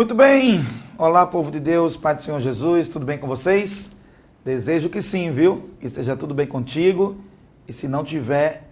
Muito bem, olá povo de Deus, Pai do Senhor Jesus, tudo bem com vocês? Desejo que sim, viu? Que esteja tudo bem contigo e se não tiver,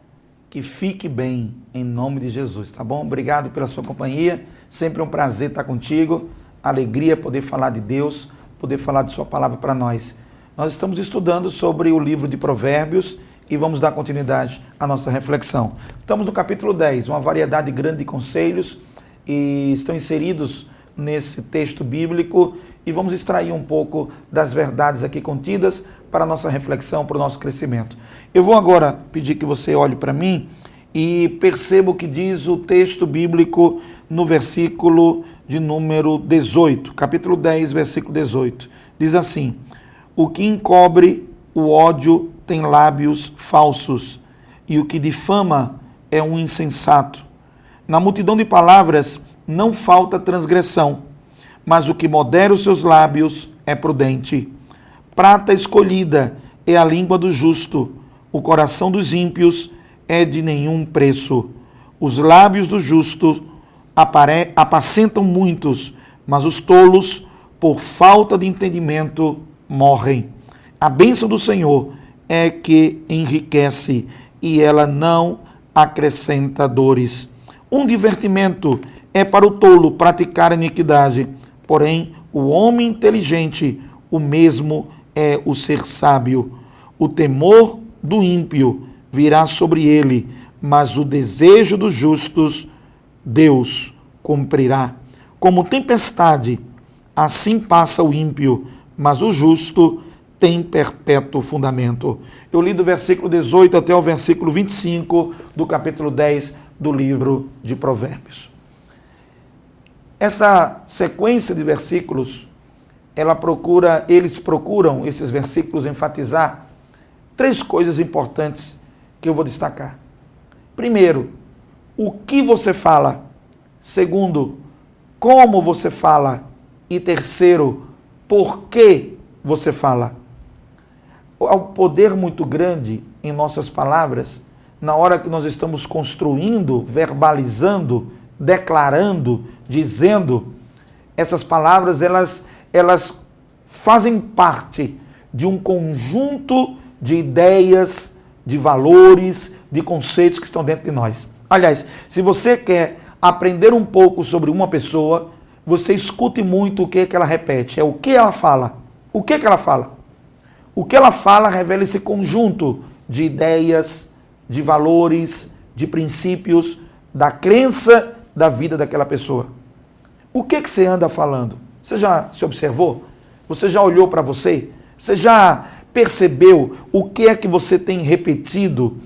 que fique bem em nome de Jesus, tá bom? Obrigado pela sua companhia, sempre um prazer estar contigo, alegria poder falar de Deus, poder falar de sua palavra para nós. Nós estamos estudando sobre o livro de Provérbios e vamos dar continuidade à nossa reflexão. Estamos no capítulo 10, uma variedade grande de conselhos e estão inseridos nesse texto bíblico e vamos extrair um pouco das verdades aqui contidas para a nossa reflexão, para o nosso crescimento. Eu vou agora pedir que você olhe para mim e perceba o que diz o texto bíblico no versículo de número 18, capítulo 10, versículo 18. Diz assim: o que encobre o ódio tem lábios falsos, e o que difama é um insensato. Na multidão de palavras não falta transgressão, mas o que modera os seus lábios é prudente. Prata escolhida é a língua do justo, o coração dos ímpios é de nenhum preço. Os lábios do justo apacentam muitos, mas os tolos, por falta de entendimento, morrem. A bênção do Senhor é que enriquece e ela não acrescenta dores. Um divertimento é para o tolo praticar a iniquidade, porém o homem inteligente, o mesmo é o ser sábio. O temor do ímpio virá sobre ele, mas o desejo dos justos Deus cumprirá. Como tempestade, assim passa o ímpio, mas o justo tem perpétuo fundamento. Eu li do versículo 18 até o versículo 25 do capítulo 10 do livro de Provérbios. Essa sequência de versículos, esses versículos, enfatizar três coisas importantes que eu vou destacar. Primeiro, o que você fala. Segundo, como você fala. E terceiro, por que você fala. Há um poder muito grande em nossas palavras, na hora que nós estamos construindo, verbalizando, declarando, dizendo. Essas palavras, elas fazem parte de um conjunto de ideias, de valores, de conceitos que estão dentro de nós. Aliás, se você quer aprender um pouco sobre uma pessoa, você escute muito o que ela repete, é o que ela fala. O que ela fala? O que ela fala revela esse conjunto de ideias, de valores, de princípios, da crença da vida daquela pessoa. O que você anda falando? Você já se observou? Você já olhou para você? Você já percebeu o que é que você tem repetido?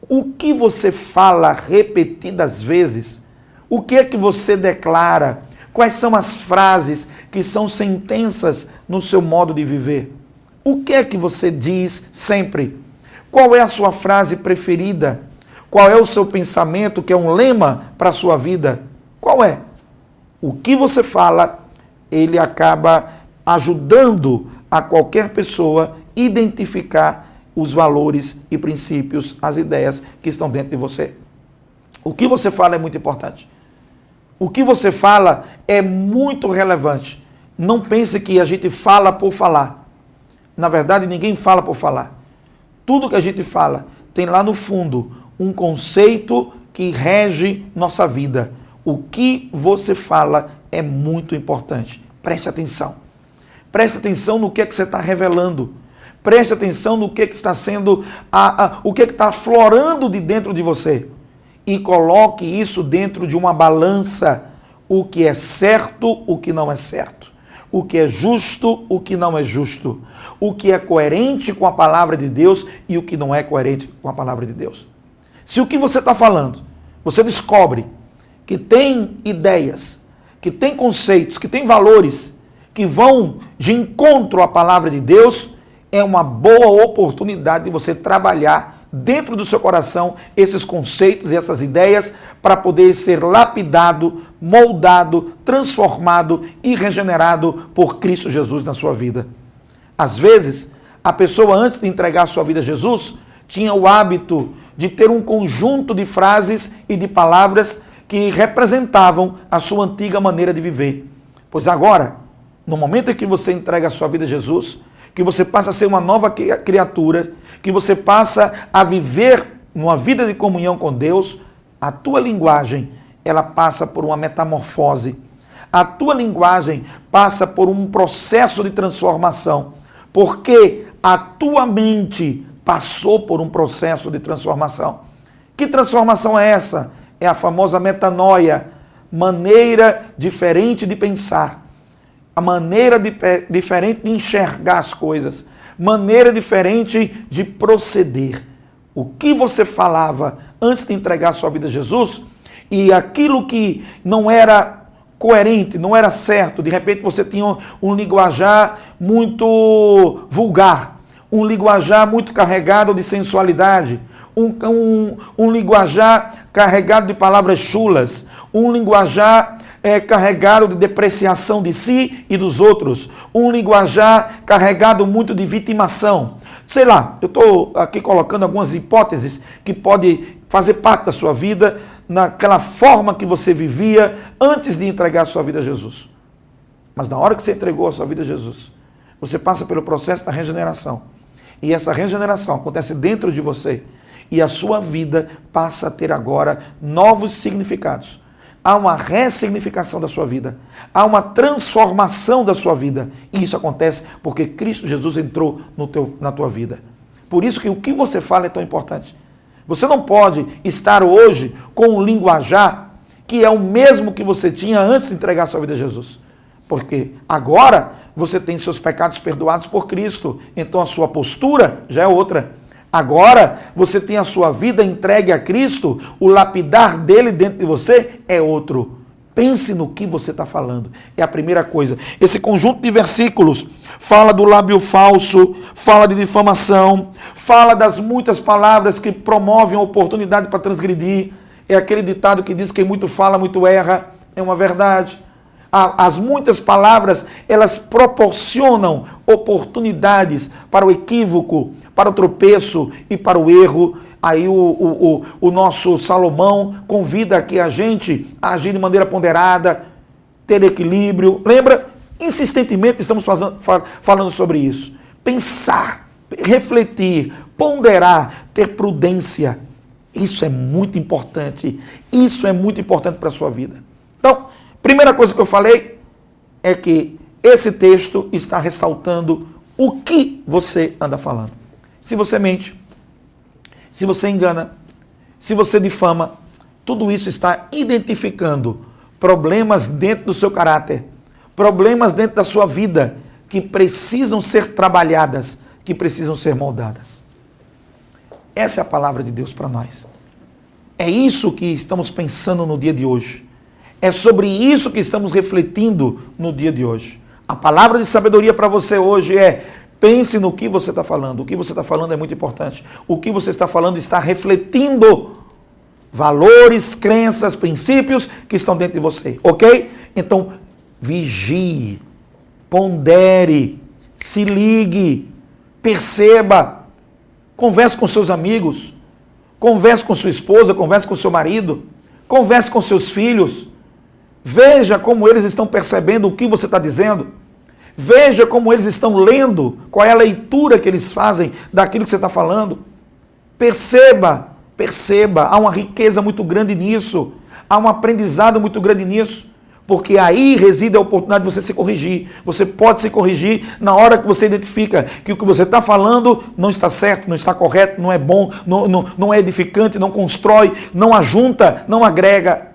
O que você fala repetidas vezes? O que é que você declara? Quais são as frases que são sentenças no seu modo de viver? O que é que você diz sempre? Qual é a sua frase preferida? Qual é o seu pensamento que é um lema para a sua vida? Qual é? O que você fala, ele acaba ajudando a qualquer pessoa identificar os valores e princípios, as ideias que estão dentro de você. O que você fala é muito importante. O que você fala é muito relevante. Não pense que a gente fala por falar. Na verdade, ninguém fala por falar. Tudo que a gente fala tem lá no fundo um conceito que rege nossa vida. O que você fala é muito importante. Preste atenção. Preste atenção no que é que você está revelando. Preste atenção no que é que está sendo, o que é que está aflorando de dentro de você. E coloque isso dentro de uma balança. O que é certo, o que não é certo. O que é justo, o que não é justo. O que é coerente com a palavra de Deus e o que não é coerente com a palavra de Deus. Se o que você está falando, você descobre que tem ideias, que tem conceitos, que tem valores que vão de encontro à palavra de Deus, é uma boa oportunidade de você trabalhar dentro do seu coração esses conceitos e essas ideias para poder ser lapidado, moldado, transformado e regenerado por Cristo Jesus na sua vida. Às vezes, a pessoa antes de entregar a sua vida a Jesus, tinha o hábito de ter um conjunto de frases e de palavras que representavam a sua antiga maneira de viver. Pois agora, no momento em que você entrega a sua vida a Jesus, que você passa a ser uma nova criatura, que você passa a viver uma vida de comunhão com Deus, a tua linguagem, ela passa por uma metamorfose. A tua linguagem passa por um processo de transformação, porque a tua mente passou por um processo de transformação. Que transformação é essa? É a famosa metanoia, maneira diferente de pensar, a maneira diferente de enxergar as coisas, maneira diferente de proceder. O que você falava antes de entregar a sua vida a Jesus, e aquilo que não era coerente, não era certo, de repente você tinha um linguajar muito vulgar, um linguajar muito carregado de sensualidade, um linguajar carregado de palavras chulas, um linguajar carregado de depreciação de si e dos outros, um linguajar carregado muito de vitimação. Sei lá, eu estou aqui colocando algumas hipóteses que podem fazer parte da sua vida, naquela forma que você vivia antes de entregar a sua vida a Jesus. Mas na hora que você entregou a sua vida a Jesus, você passa pelo processo da regeneração. E essa regeneração acontece dentro de você. E a sua vida passa a ter agora novos significados. Há uma ressignificação da sua vida. Há uma transformação da sua vida. E isso acontece porque Cristo Jesus entrou na tua vida. Por isso que o que você fala é tão importante. Você não pode estar hoje com um linguajar que é o mesmo que você tinha antes de entregar a sua vida a Jesus. Porque agora você tem seus pecados perdoados por Cristo. Então a sua postura já é outra. Agora você tem a sua vida entregue a Cristo, o lapidar dele dentro de você é outro. Pense no que você está falando. É a primeira coisa. Esse conjunto de versículos fala do lábio falso, fala de difamação, fala das muitas palavras que promovem a oportunidade para transgredir. É aquele ditado que diz que quem muito fala, muito erra. É uma verdade. As muitas palavras, elas proporcionam oportunidades para o equívoco, para o tropeço e para o erro. Aí o nosso Salomão convida aqui a gente a agir de maneira ponderada, ter equilíbrio. Lembra? Insistentemente estamos falando sobre isso. Pensar, refletir, ponderar, ter prudência. Isso é muito importante. Isso é muito importante para a sua vida. Então, primeira coisa que eu falei é que esse texto está ressaltando o que você anda falando. Se você mente, se você engana, se você difama, tudo isso está identificando problemas dentro do seu caráter, problemas dentro da sua vida que precisam ser trabalhadas, que precisam ser moldadas. Essa é a palavra de Deus para nós. É isso que estamos pensando no dia de hoje. É sobre isso que estamos refletindo no dia de hoje. A palavra de sabedoria para você hoje é: pense no que você está falando. O que você está falando é muito importante. O que você está falando está refletindo valores, crenças, princípios que estão dentro de você. Ok? Então, vigie, pondere, se ligue, perceba, converse com seus amigos, converse com sua esposa, converse com seu marido, converse com seus filhos. Veja como eles estão percebendo o que você está dizendo. Veja como eles estão lendo, qual é a leitura que eles fazem daquilo que você está falando. Perceba, há uma riqueza muito grande nisso, há um aprendizado muito grande nisso, porque aí reside a oportunidade de você se corrigir. Você pode se corrigir na hora que você identifica que o que você está falando não está certo, não está correto, não é bom, não é edificante, não constrói, não ajunta, não agrega.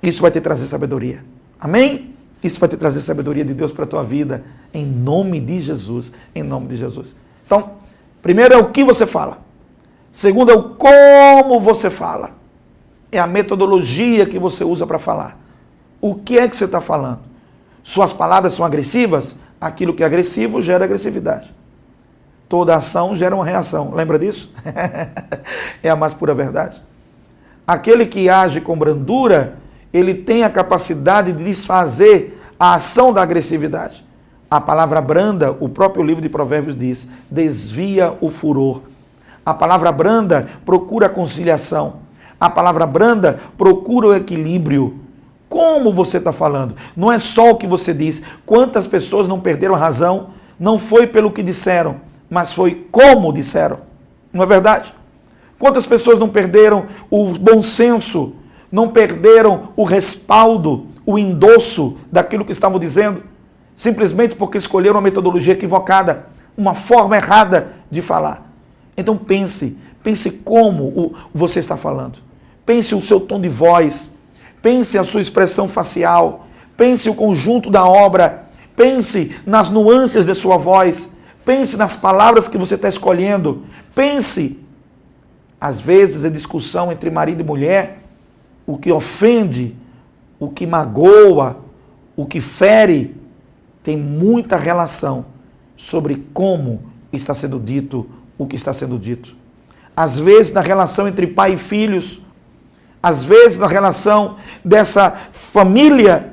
Isso vai te trazer sabedoria. Amém? Isso vai te trazer sabedoria de Deus para a tua vida, em nome de Jesus, em nome de Jesus. Então, primeiro é o que você fala. Segundo é o como você fala. É a metodologia que você usa para falar. O que é que você está falando? Suas palavras são agressivas? Aquilo que é agressivo gera agressividade. Toda ação gera uma reação. Lembra disso? É a mais pura verdade. Aquele que age com brandura, ele tem a capacidade de desfazer a ação da agressividade. A palavra branda, o próprio livro de Provérbios diz, desvia o furor. A palavra branda procura a conciliação. A palavra branda procura o equilíbrio. como você está falando. Não é só o que você diz. Quantas pessoas não perderam a razão? Não foi pelo que disseram, mas foi como disseram. Não é verdade? Quantas pessoas não perderam o bom senso, não perderam o respaldo, o endosso daquilo que estavam dizendo, simplesmente porque escolheram uma metodologia equivocada, uma forma errada de falar. Então pense como você está falando. Pense o seu tom de voz, pense a sua expressão facial, pense o conjunto da obra, pense nas nuances de sua voz, pense nas palavras que você está escolhendo, pense. Às vezes, em discussão entre marido e mulher, o que ofende, o que magoa, o que fere, tem muita relação sobre como está sendo dito o que está sendo dito. Às vezes, na relação entre pai e filhos, às vezes, na relação dessa família,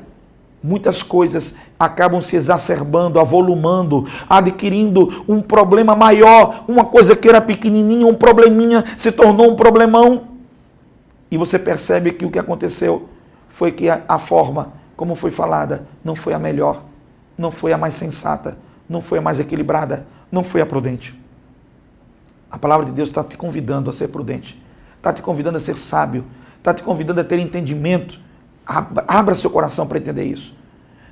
muitas coisas acabam se exacerbando, avolumando, adquirindo um problema maior. Uma coisa que era pequenininha, um probleminha, se tornou um problemão. E você percebe que o que aconteceu foi que a forma como foi falada não foi a melhor, não foi a mais sensata, não foi a mais equilibrada, não foi a prudente. A palavra de Deus está te convidando a ser prudente, está te convidando a ser sábio, está te convidando a ter entendimento. Abra seu coração para entender isso.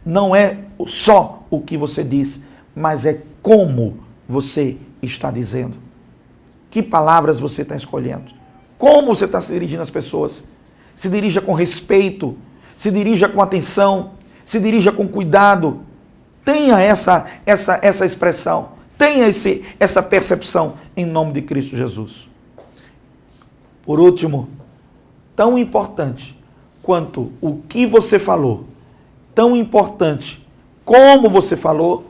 Não é só o que você diz, mas é como você está dizendo. Que palavras você está escolhendo? Como você está se dirigindo às pessoas? Se dirija com respeito, se dirija com atenção, se dirija com cuidado. Tenha essa expressão, tenha essa percepção em nome de Cristo Jesus. Por último, tão importante quanto o que você falou, tão importante como você falou,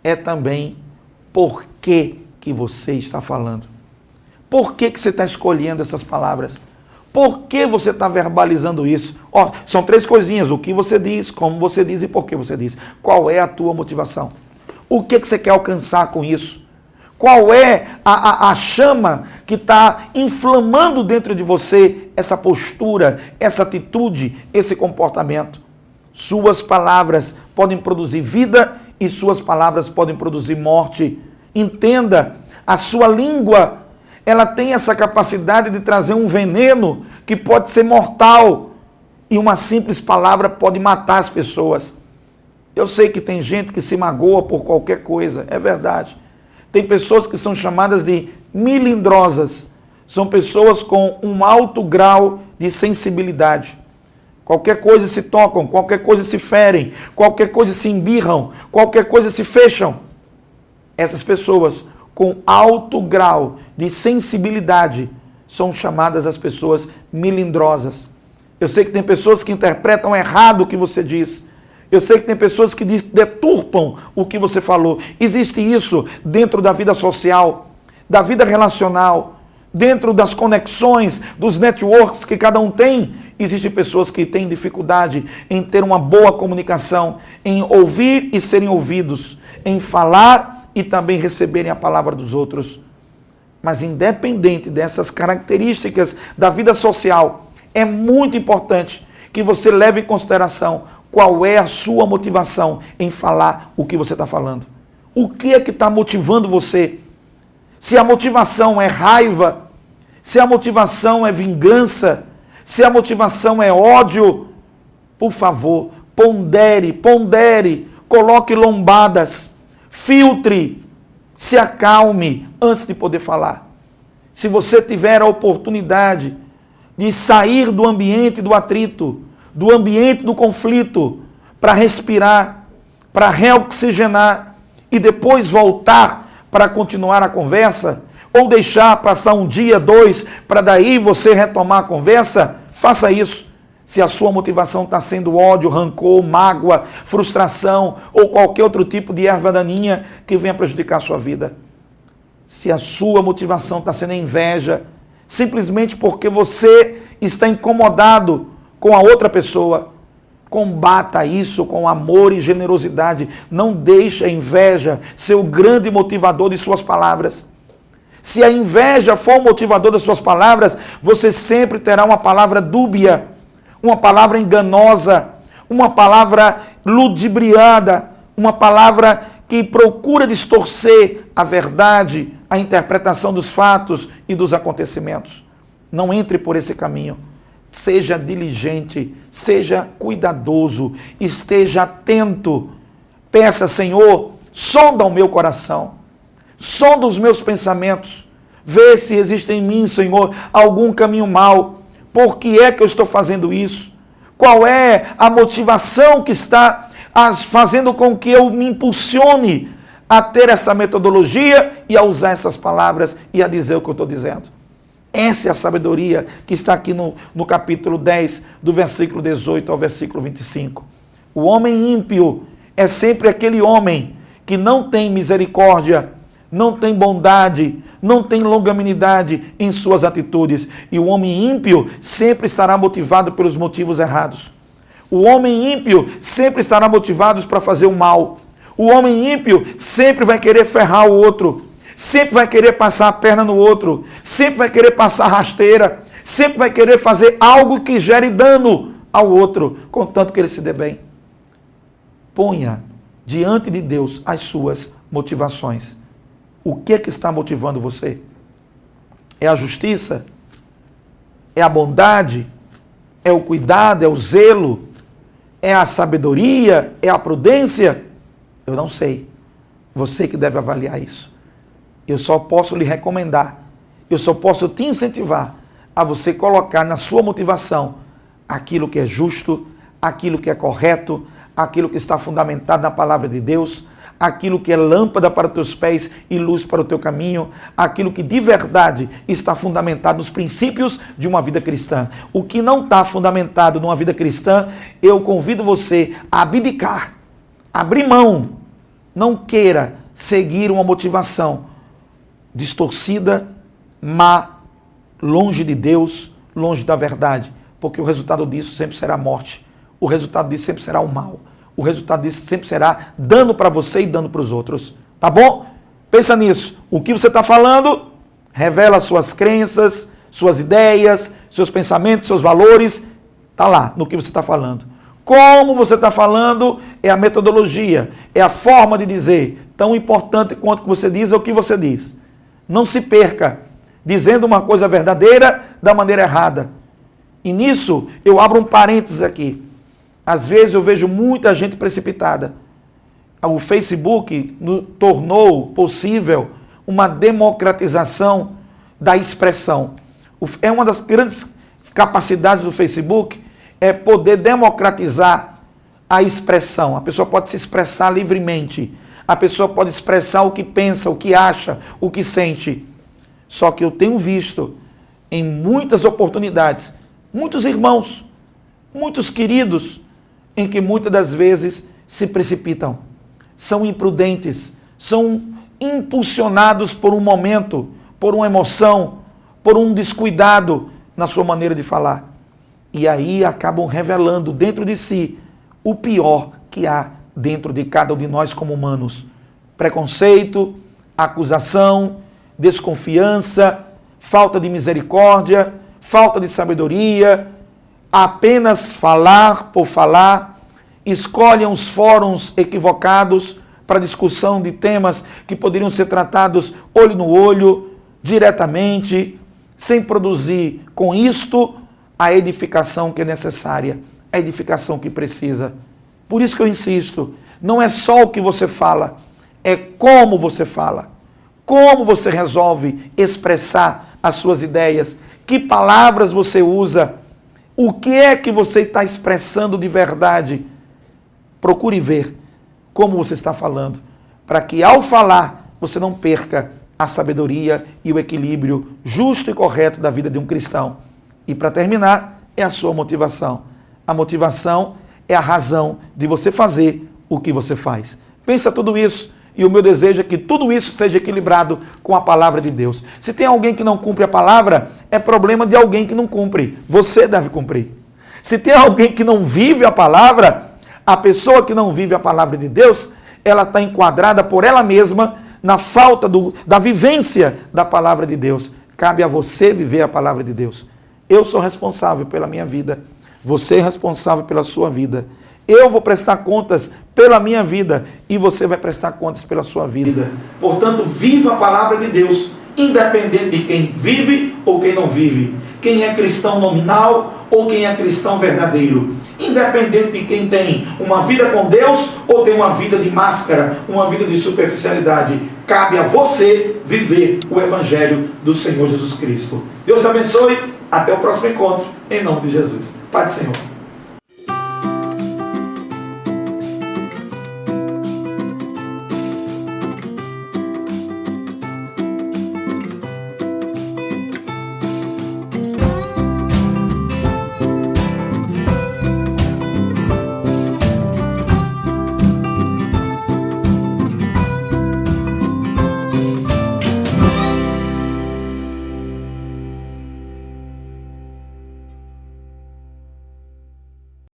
é também por que você está falando. Por que você está escolhendo essas palavras? Por que você está verbalizando isso? São 3 coisinhas: o que você diz, como você diz e por que você diz. Qual é a tua motivação? O que você quer alcançar com isso? Qual é a chama que está inflamando dentro de você essa postura, essa atitude, esse comportamento? Suas palavras podem produzir vida e suas palavras podem produzir morte. Entenda, a sua língua, ela tem essa capacidade de trazer um veneno que pode ser mortal. E uma simples palavra pode matar as pessoas. Eu sei que tem gente que se magoa por qualquer coisa, é verdade. Tem pessoas que são chamadas de melindrosas. São pessoas com um alto grau de sensibilidade. Qualquer coisa se tocam, qualquer coisa se ferem, qualquer coisa se embirram, qualquer coisa se fecham. Essas pessoas com alto grau de sensibilidade são chamadas as pessoas melindrosas. Eu sei que tem pessoas que interpretam errado o que você diz. Eu sei que tem pessoas que deturpam o que você falou. Existe isso dentro da vida social, da vida relacional, dentro das conexões, dos networks que cada um tem. Existem pessoas que têm dificuldade em ter uma boa comunicação, em ouvir e serem ouvidos, em falar e também receberem a palavra dos outros. Mas independente dessas características da vida social, é muito importante que você leve em consideração qual é a sua motivação em falar o que você está falando. O que é que está motivando você? Se a motivação é raiva, se a motivação é vingança, se a motivação é ódio, por favor, pondere, coloque lombadas, filtre, se acalme antes de poder falar. Se você tiver a oportunidade de sair do ambiente do atrito, do ambiente do conflito, para respirar, para reoxigenar e depois voltar para continuar a conversa, ou deixar passar um dia, 2, para daí você retomar a conversa, faça isso. Se a sua motivação está sendo ódio, rancor, mágoa, frustração ou qualquer outro tipo de erva daninha que venha prejudicar a sua vida. Se a sua motivação está sendo inveja, simplesmente porque você está incomodado com a outra pessoa, combata isso com amor e generosidade. Não deixe a inveja ser o grande motivador de suas palavras. Se a inveja for o motivador das suas palavras, você sempre terá uma palavra dúbia, uma palavra enganosa, uma palavra ludibriada, uma palavra que procura distorcer a verdade, a interpretação dos fatos e dos acontecimentos. Não entre por esse caminho. Seja diligente, seja cuidadoso, esteja atento. Peça, Senhor, sonda o meu coração, sonda os meus pensamentos, vê se existe em mim, Senhor, algum caminho mau. Por que é que eu estou fazendo isso? Qual é a motivação que está fazendo com que eu me impulsione a ter essa metodologia e a usar essas palavras e a dizer o que eu estou dizendo? Essa é a sabedoria que está aqui no capítulo 10, do versículo 18 ao versículo 25. O homem ímpio é sempre aquele homem que não tem misericórdia, não tem bondade, não tem longanimidade em suas atitudes. E o homem ímpio sempre estará motivado pelos motivos errados. O homem ímpio sempre estará motivado para fazer o mal. O homem ímpio sempre vai querer ferrar o outro. Sempre vai querer passar a perna no outro. Sempre vai querer passar rasteira. Sempre vai querer fazer algo que gere dano ao outro, contanto que ele se dê bem. Ponha diante de Deus as suas motivações. O que é que está motivando você? É a justiça? É a bondade? É o cuidado? É o zelo? É a sabedoria? É a prudência? Eu não sei. Você que deve avaliar isso. Eu só posso lhe recomendar. Eu só posso te incentivar a você colocar na sua motivação aquilo que é justo, aquilo que é correto, aquilo que está fundamentado na palavra de Deus, aquilo que é lâmpada para os teus pés e luz para o teu caminho, aquilo que de verdade está fundamentado nos princípios de uma vida cristã. O que não está fundamentado numa vida cristã, eu convido você a abdicar, abrir mão. Não queira seguir uma motivação distorcida, má, longe de Deus, longe da verdade, porque o resultado disso sempre será morte. O resultado disso sempre será o mal. O resultado disso sempre será dano para você e dano para os outros. Tá bom? Pensa nisso. O que você está falando revela suas crenças, suas ideias, seus pensamentos, seus valores. Está lá no que você está falando. Como você está falando é a metodologia, é a forma de dizer. Tão importante quanto o que você diz é o que você diz. Não se perca dizendo uma coisa verdadeira da maneira errada. E nisso eu abro um parênteses aqui. Às vezes eu vejo muita gente precipitada. O Facebook tornou possível uma democratização da expressão. É uma das grandes capacidades do Facebook, é poder democratizar a expressão. A pessoa pode se expressar livremente. A pessoa pode expressar o que pensa, o que acha, o que sente. Só que eu tenho visto em muitas oportunidades, muitos irmãos, muitos queridos, em que muitas das vezes se precipitam, são imprudentes, são impulsionados por um momento, por uma emoção, por um descuidado na sua maneira de falar. E aí acabam revelando dentro de si o pior que há dentro de cada um de nós como humanos. Preconceito, acusação, desconfiança, falta de misericórdia, falta de sabedoria, apenas falar por falar, escolhem os fóruns equivocados para discussão de temas que poderiam ser tratados olho no olho, diretamente, sem produzir com isto a edificação que é necessária, a edificação que precisa. Por isso que eu insisto, não é só o que você fala, é como você fala, como você resolve expressar as suas ideias, que palavras você usa, o que é que você está expressando de verdade. Procure ver como você está falando, para que ao falar você não perca a sabedoria e o equilíbrio justo e correto da vida de um cristão. E para terminar, é a sua motivação. A motivação é a razão de você fazer o que você faz. Pensa tudo isso e o meu desejo é que tudo isso esteja equilibrado com a palavra de Deus. Se tem alguém que não cumpre a palavra, é problema de alguém que não cumpre. Você deve cumprir. Se tem alguém que não vive a palavra, a pessoa que não vive a palavra de Deus, ela está enquadrada por ela mesma na falta da vivência da palavra de Deus. Cabe a você viver a palavra de Deus. Eu sou responsável pela minha vida. Você é responsável pela sua vida. Eu vou prestar contas pela minha vida e você vai prestar contas pela sua vida. Portanto, viva a palavra de Deus, independente de quem vive ou quem não vive. Quem é cristão nominal ou quem é cristão verdadeiro. Independente de quem tem uma vida com Deus ou tem uma vida de máscara, uma vida de superficialidade. Cabe a você viver o Evangelho do Senhor Jesus Cristo. Deus te abençoe. Até o próximo encontro. Em nome de Jesus. Pai do Senhor.